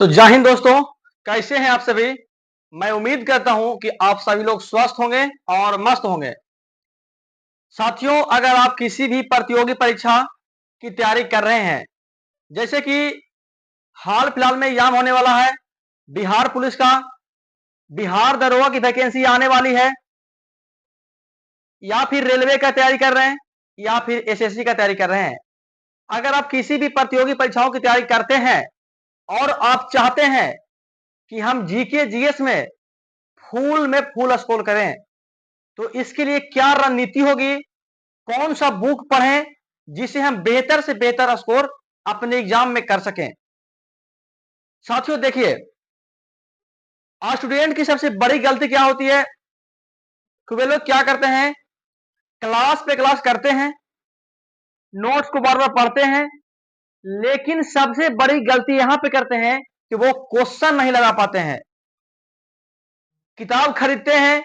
तो जय हिंद दोस्तों। कैसे हैं आप सभी। मैं उम्मीद करता हूं कि आप सभी लोग स्वस्थ होंगे और मस्त होंगे। साथियों, अगर आप किसी भी प्रतियोगी परीक्षा की तैयारी कर रहे हैं, जैसे कि हाल फिलहाल में एग्जाम होने वाला है बिहार पुलिस का, बिहार दरोगा की वैकेंसी आने वाली है, या फिर रेलवे का तैयारी कर रहे हैं, या फिर एसएससी का तैयारी कर रहे हैं। अगर आप किसी भी प्रतियोगी परीक्षाओं की तैयारी करते हैं और आप चाहते हैं कि हम जीके जीएस में फूल स्कोर करें, तो इसके लिए क्या रणनीति होगी, कौन सा बुक पढ़ें जिसे हम बेहतर से बेहतर स्कोर अपने एग्जाम में कर सकें। साथियों देखिए, आज स्टूडेंट की सबसे बड़ी गलती क्या होती है कि वे लोग क्या करते हैं, क्लास पे क्लास करते हैं, नोट्स को बार बार पढ़ते हैं, लेकिन सबसे बड़ी गलती यहां पे करते हैं कि वो क्वेश्चन नहीं लगा पाते हैं। किताब खरीदते हैं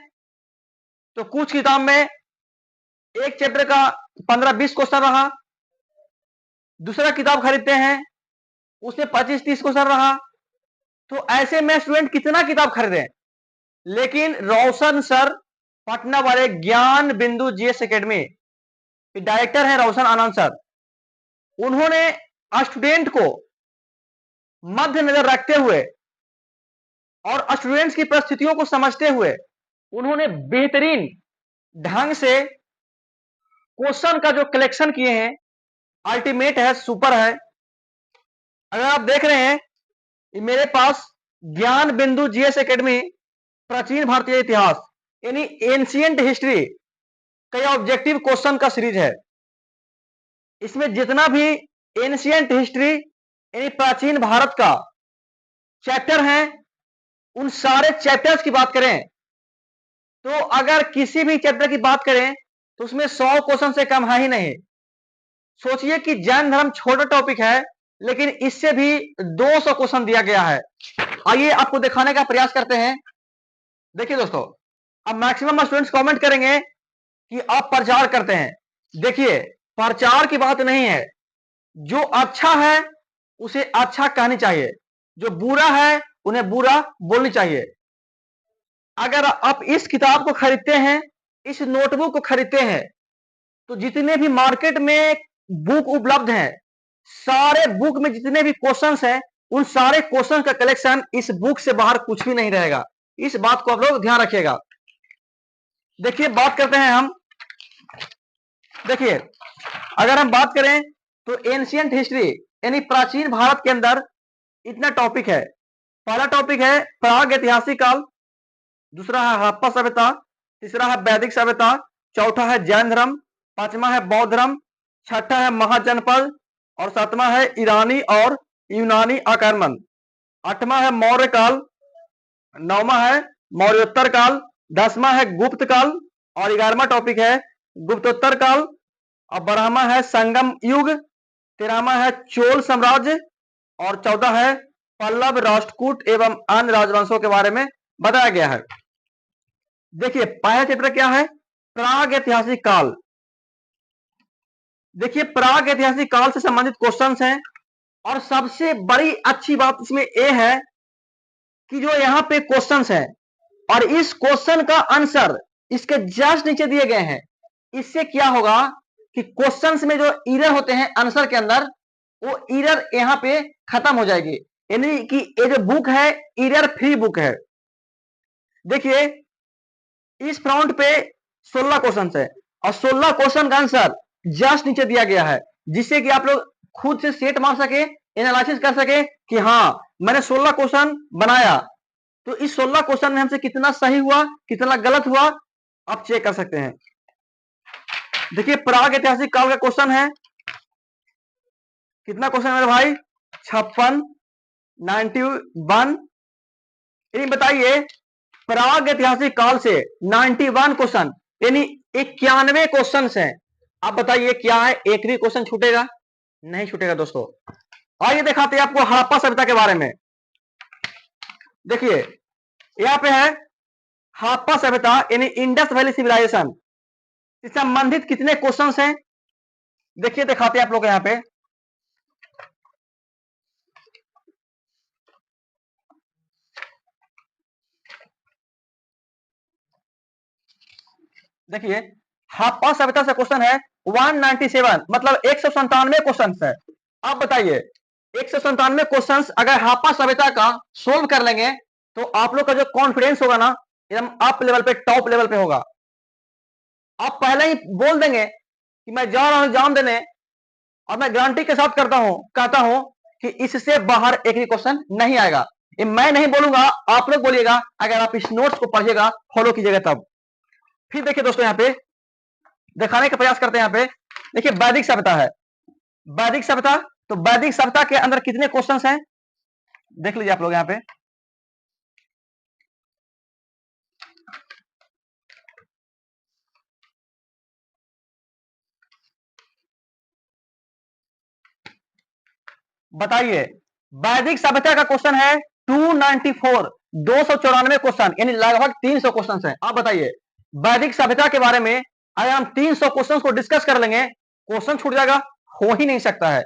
तो कुछ किताब में एक चैप्टर का 15-20 क्वेश्चन रहा, दूसरा किताब खरीदते हैं उसमें 25-30 क्वेश्चन रहा। तो ऐसे में स्टूडेंट कितना किताब खरीदे। लेकिन रोशन सर, पटना वाले ज्ञान बिंदु जीएस एकेडमी डायरेक्टर हैं रोशन आनंद सर, उन्होंने स्टूडेंट को मध्य नजर रखते हुए और स्टूडेंट्स की परिस्थितियों को समझते हुए उन्होंने बेहतरीन ढंग से क्वेश्चन का जो कलेक्शन किए हैं, अल्टीमेट है, सुपर है। अगर आप देख रहे हैं मेरे पास ज्ञान बिंदु जीएस एकेडमी प्राचीन भारतीय इतिहास यानी एंशियंट हिस्ट्री का ऑब्जेक्टिव क्वेश्चन का सीरीज है। इसमें जितना भी एंशियंट हिस्ट्री यानी प्राचीन भारत का चैप्टर है, उन सारे चैप्टर्स की बात करें तो अगर किसी भी चैप्टर की बात करें तो उसमें 100 क्वेश्चन से कम है ही नहीं। सोचिए कि जैन धर्म छोटा टॉपिक है, लेकिन इससे भी 200 क्वेश्चन दिया गया है। आइए आपको दिखाने का प्रयास करते हैं। देखिए दोस्तों, अब मैक्सिमम स्टूडेंट्स कमेंट करेंगे कि आप प्रचार करते हैं। देखिए, प्रचार की बात नहीं है, जो अच्छा है उसे अच्छा कहनी चाहिए, जो बुरा है उन्हें बुरा बोलनी चाहिए। अगर आप इस किताब को खरीदते हैं, इस नोटबुक को खरीदते हैं, तो जितने भी मार्केट में बुक उपलब्ध हैं, सारे बुक में जितने भी क्वेश्चंस हैं, उन सारे क्वेश्चन का कलेक्शन इस बुक से बाहर कुछ भी नहीं रहेगा। इस बात को आप लोग ध्यान रखिएगा। देखिए, बात करते हैं हम। देखिए, अगर हम बात करें तो एंशियंट हिस्ट्री यानी प्राचीन भारत के अंदर इतना टॉपिक है। पहला टॉपिक है प्राग ऐतिहासिक काल, दूसरा है हड़प्पा सभ्यता, तीसरा है वैदिक सभ्यता, चौथा है जैन धर्म, पांचवा है बौद्ध धर्म, छठा है महाजनपद, और सातवां है ईरानी और यूनानी आक्रमण, आठवां है मौर्य काल, नौवां है मौर्योत्तर काल, दसवां है गुप्त काल, और 11वां टॉपिक है गुप्तोत्तर काल, और 12वां है संगम युग, 13वां है चोल साम्राज्य, और 14 है पल्लव, राष्ट्रकूट एवं अन्य राजवंशों के बारे में बताया गया है। देखिए, पहला चैप्टर क्या है, प्राग ऐतिहासिक काल। देखिए, प्राग ऐतिहासिक काल से संबंधित क्वेश्चंस हैं, और सबसे बड़ी अच्छी बात इसमें यह है कि जो यहां पे क्वेश्चंस हैं और इस क्वेश्चन का आंसर इसके जस्ट नीचे दिए गए हैं। इससे क्या होगा कि क्वेश्चंस में जो एरर होते हैं आंसर के अंदर, वो एरर यहां पे खत्म हो जाएगी। यानी कि ये जो बुक है एरर फ्री बुक है। देखिए, इस फ्रंट पे 16 क्वेश्चन है और 16 क्वेश्चन का आंसर जस्ट नीचे दिया गया है, जिससे कि आप लोग खुद से सेट मार सके, एनालिसिस कर सके कि हाँ, मैंने 16 क्वेश्चन बनाया, तो इस 16 क्वेश्चन में हमसे कितना सही हुआ, कितना गलत हुआ, आप चेक कर सकते हैं। देखिए, प्राग ऐतिहासिक काल का क्वेश्चन है, कितना क्वेश्चन है मेरे भाई, 56, 91। यानी बताइए, प्राग ऐतिहासिक काल से 91 क्वेश्चन यानी 91 क्वेश्चन हैं। आप बताइए क्या है, एक भी क्वेश्चन छूटेगा? नहीं छूटेगा दोस्तों। आइए दिखाते हैं आपको हड़प्पा सभ्यता के बारे में। देखिए, यहां पे है हड़प्पा सभ्यता यानी इंडस वैली सिविलाइजेशन से संबंधित कितने क्वेश्चंस हैं। देखिए, दिखाते हैं आप लोग यहां पे। देखिए हप्पा सभ्यता से क्वेश्चन है 197, मतलब 197 क्वेश्चन है। आप बताइए 197 क्वेश्चन अगर हप्पा सभ्यता का सोल्व कर लेंगे तो आप लोग का जो कॉन्फिडेंस होगा ना एकदम अप लेवल पे, टॉप लेवल पे होगा। आप पहले ही बोल देंगे कि मैं जा रहा हूं एग्जाम देने, और मैं गारंटी के साथ कहता हूं कि इससे बाहर एक भी क्वेश्चन नहीं आएगा। ये मैं नहीं बोलूंगा, आप लोग बोलिएगा अगर आप इस नोट्स को पढ़िएगा, फॉलो कीजिएगा तब। फिर देखिए दोस्तों यहां पे दिखाने का प्रयास करते हैं। यहां पे देखिए वैदिक सभ्यता है, वैदिक सभ्यता। तो वैदिक सभ्यता के अंदर कितने क्वेश्चंस हैं देख लीजिए आप लोग यहां पे। बताइए वैदिक सभ्यता का क्वेश्चन है 294, 294 क्वेश्चन, यानी लगभग 300 क्वेश्चन है। आप बताइए वैदिक सभ्यता के बारे में अगर हम 300 क्वेश्चन को डिस्कस कर लेंगे, क्वेश्चन छूट जाएगा? हो ही नहीं सकता है।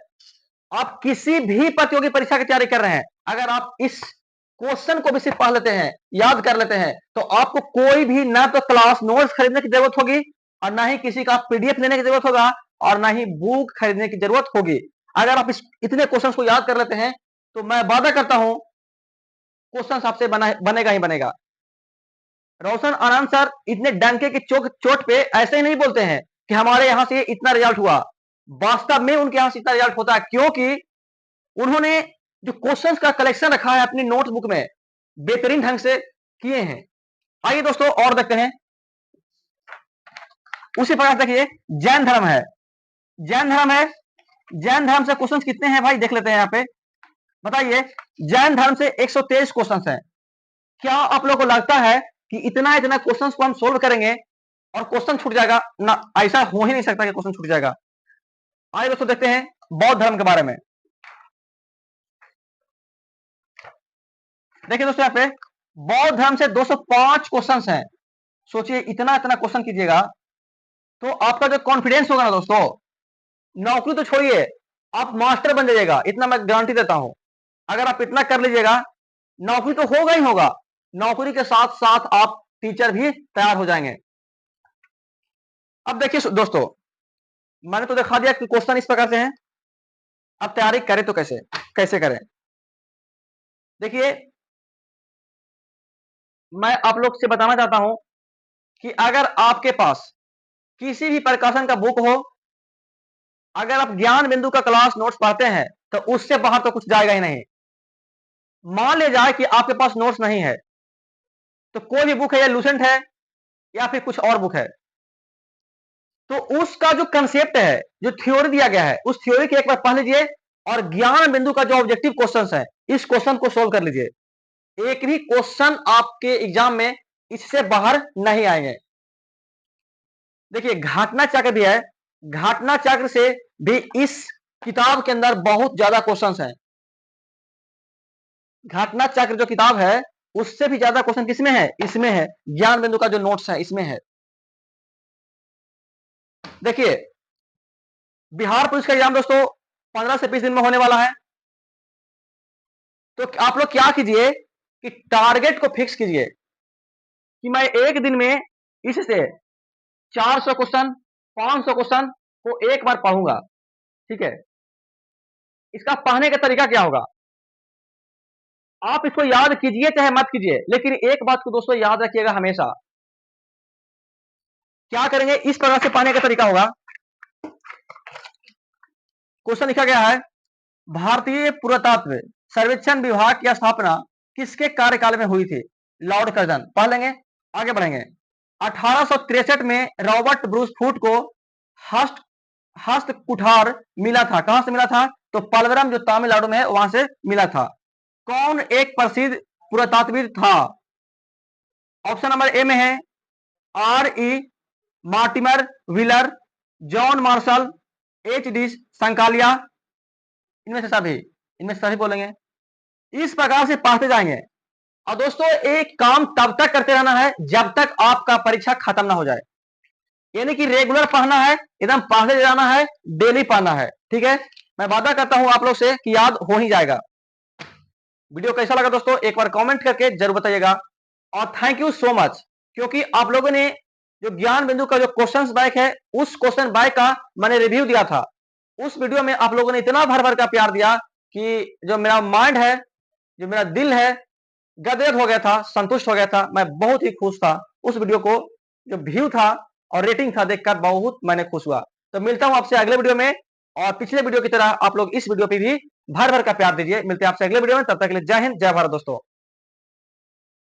आप किसी भी प्रतियोगी परीक्षा की तैयारी कर रहे हैं, अगर आप इस क्वेश्चन को भी सिर्फ पढ़ लेते हैं, याद कर लेते हैं, तो आपको कोई भी ना तो क्लास नोट्स खरीदने की जरूरत होगी, और ना ही किसी का पीडीएफ लेने की जरूरत होगा, और ना ही बुक खरीदने की जरूरत होगी। अगर आप इतने क्वेश्चंस को याद कर लेते हैं तो मैं वादा करता हूं क्वेश्चन आपसे बनेगा ही बनेगा। रोशन आनंद सर इतने डंके की चोट पे ऐसे ही नहीं बोलते हैं कि हमारे यहां से इतना रिजल्ट हुआ। वास्तव में उनके यहां से इतना रिजल्ट होता है क्योंकि उन्होंने जो क्वेश्चंस का कलेक्शन रखा है अपनी नोटबुक में, बेहतरीन ढंग से किए हैं। आइए दोस्तों और देखते हैं। उसी प्रकार देखिए जैन धर्म है, जैन धर्म है, जैन धर्म से क्वेश्चंस कितने हैं भाई देख लेते हैं यहां पे। बताइए जैन धर्म से 123 क्वेश्चंस हैं। क्या आप लोगों को लगता है कि इतना इतना क्वेश्चंस को हम सोल्व करेंगे और क्वेश्चन छूट जाएगा? ना, ऐसा हो ही नहीं सकता कि क्वेश्चन छूट जाएगा। आइए दोस्तों देखते हैं बौद्ध धर्म के बारे में। देखिए दोस्तों यहाँ पे बौद्ध धर्म से 205 क्वेश्चंस हैं। सोचिए इतना इतना क्वेश्चन कीजिएगा तो आपका जो कॉन्फिडेंस होगा ना दोस्तों, नौकरी तो छोड़िए, आप मास्टर बन जाइएगा, इतना मैं गारंटी देता हूं। अगर आप इतना कर लीजिएगा, नौकरी तो होगा ही होगा, नौकरी के साथ साथ आप टीचर भी तैयार हो जाएंगे। अब देखिए दोस्तों मैंने तो दिखा दिया कि क्वेश्चन इस प्रकार से हैं। अब तैयारी करें तो कैसे कैसे करें? देखिए मैं आप लोग से बताना चाहता हूं कि अगर आपके पास किसी भी प्रकाशन का बुक हो, अगर आप ज्ञान बिंदु का क्लास नोट्स पढ़ते हैं तो उससे बाहर तो कुछ जाएगा ही नहीं। मान ले जाए कि आपके पास नोट्स नहीं है, तो कोई भी बुक है, या लूसेंट है या फिर कुछ और बुक है, तो उसका जो कंसेप्ट है, जो थ्योरी दिया गया है, उस थ्योरी के एक बार पढ़ लीजिए, और ज्ञान बिंदु का जो ऑब्जेक्टिव क्वेश्चन है, इस क्वेश्चन को सोल्व कर लीजिए। एक भी क्वेश्चन आपके एग्जाम में इससे बाहर नहीं आएंगे। देखिए घटना चक्र भी है, घटना चक्र से भी इस किताब के अंदर बहुत ज्यादा क्वेश्चंस हैं। घटना चक्र जो किताब है उससे भी ज्यादा क्वेश्चन किसमें है? इसमें है। ज्ञान बिंदु का जो नोट्स है इसमें है। देखिए बिहार पुलिस का एग्जाम दोस्तों 15 से 20 दिन में होने वाला है। तो आप लोग क्या कीजिए कि टारगेट को फिक्स कीजिए कि मैं एक दिन में इससे 400 क्वेश्चन, 500 क्वेश्चन को एक बार पढ़ूंगा। ठीक है, इसका पढ़ने का तरीका क्या होगा? आप इसको याद कीजिए चाहे मत कीजिए, लेकिन एक बात को दोस्तों याद रखिएगा हमेशा। क्या करेंगे? इस प्रकार से पढ़ने का तरीका होगा। क्वेश्चन लिखा गया है भारतीय पुरातत्व सर्वेक्षण विभाग की स्थापना किसके कार्यकाल में हुई थी? Lord Curzon. पढ़ लेंगे, आगे बढ़ेंगे। 1863 में रॉबर्ट ब्रूस फूट को हस्त हस्त कुठार मिला था। कहां से मिला था? तो पलवरम जो तमिलनाडु में है वहां से मिला था। कौन एक प्रसिद्ध पुरातत्वविद था? ऑप्शन नंबर ए में है R E Mortimer wheeler, John Marshall, H D Sankalia, इनमें से सभी, इनमें से सभी बोलेंगे। इस प्रकार से पढ़ते जाएंगे। और दोस्तों एक काम तब तक करते रहना है जब तक आपका परीक्षा खत्म ना हो जाए, यानी कि रेगुलर पढ़ना है, एकदम पढ़ते जाना है, डेली पढ़ना है। ठीक है, मैं वादा करता हूं आप लोग से कि याद हो ही जाएगा। वीडियो कैसा लगा दोस्तों एक बार कमेंट करके जरूर बताइएगा। और थैंक यू सो मच, क्योंकि आप लोगों ने जो ज्ञान बिंदु का जो क्वेश्चन बैंक है, उस क्वेश्चन बैंक का मैंने रिव्यू दिया था। उस वीडियो में आप लोगों ने इतना भर भर का प्यार दिया कि जो मेरा माइंड है, जो मेरा दिल है, गदगद हो गया था, संतुष्ट हो गया था। मैं बहुत ही खुश था। उस वीडियो को जो व्यू था और रेटिंग था देखकर बहुत मैंने खुश हुआ। तो मिलता हूं आपसे अगले वीडियो में, और पिछले वीडियो की तरह आप लोग इस वीडियो पे भी भर भर का प्यार दीजिए। मिलते हैं आपसे अगले वीडियो में, तब तक के लिए जय हिंद, जय भारत दोस्तों।